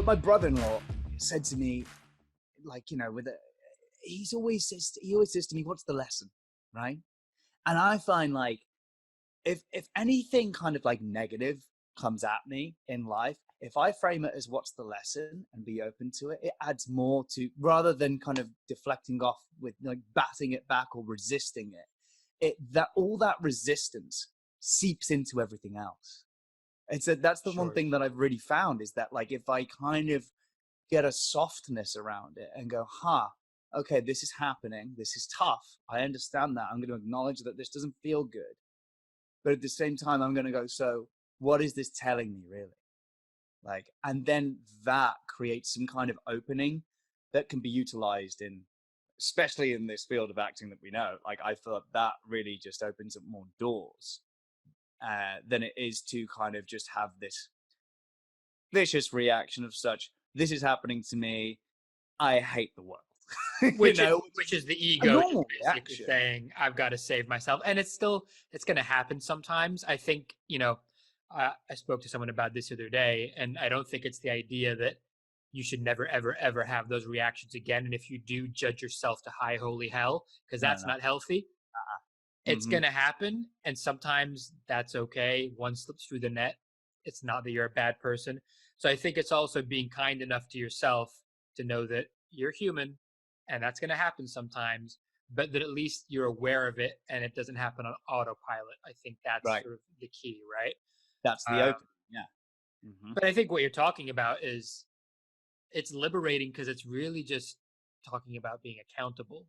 my brother-in-law said to me, like, he always says to me, what's the lesson? Right. And I find like, if anything kind of like negative comes at me in life, if I frame it as what's the lesson and be open to it, it adds more to, rather than kind of deflecting off with like batting it back or resisting that all that resistance seeps into everything else. That's the one thing that I've really found, is that like, if I kind of get a softness around it and go, okay, this is happening. This is tough. I understand that. I'm going to acknowledge that this doesn't feel good. But at the same time, I'm going to go, so what is this telling me really? Like, and then that creates some kind of opening that can be utilized in, especially in this field of acting that we know. Like, I feel that really just opens up more doors than it is to kind of just have this vicious reaction of such, this is happening to me, I hate the world. Which is the ego basically reaction. saying, I've got to save myself. And it's going to happen sometimes. I think, I spoke to someone about this the other day, and I don't think it's the idea that you should never, ever, ever have those reactions again. And if you do, judge yourself to high holy hell, because that's not healthy. It's going to happen. And sometimes that's okay. One slips through the net. It's not that you're a bad person. So I think it's also being kind enough to yourself to know that you're human, and that's going to happen sometimes, but that at least you're aware of it and it doesn't happen on autopilot. I think that's sort of the key, right? That's the opening, yeah. But I think what you're talking about is, it's liberating, because it's really just talking about being accountable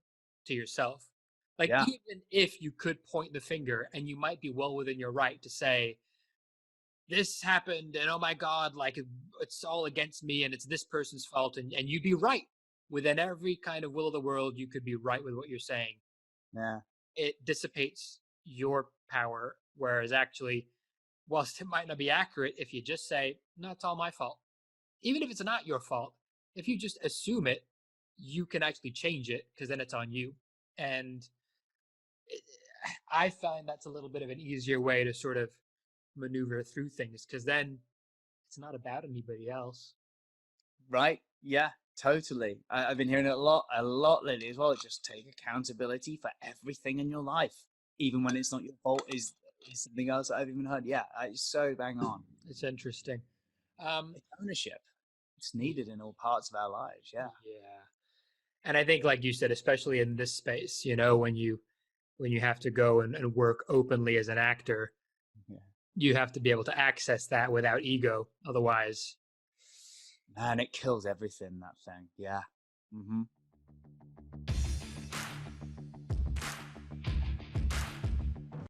to yourself. Like, even if you could point the finger, and you might be well within your right to say, this happened, and oh my God, like, it's all against me, and it's this person's fault, and you'd be right. Within every kind of will of the world, you could be right with what you're saying. Yeah. It dissipates your power, whereas actually, whilst it might not be accurate, if you just say, no, it's all my fault. Even if it's not your fault, if you just assume it, you can actually change it, because then it's on you. And I find that's a little bit of an easier way to sort of maneuver through things, because then it's not about anybody else. Right. Yeah, totally. I've been hearing it a lot lately as well. Just take accountability for everything in your life, even when it's not your fault, is something else I've even heard. Yeah, it's so bang on. It's interesting. It's ownership. It's needed in all parts of our lives. Yeah. Yeah. And I think, like you said, especially in this space, when you have to go and work openly as an actor, you have to be able to access that without ego. Otherwise, man, it kills everything, that thing. Yeah.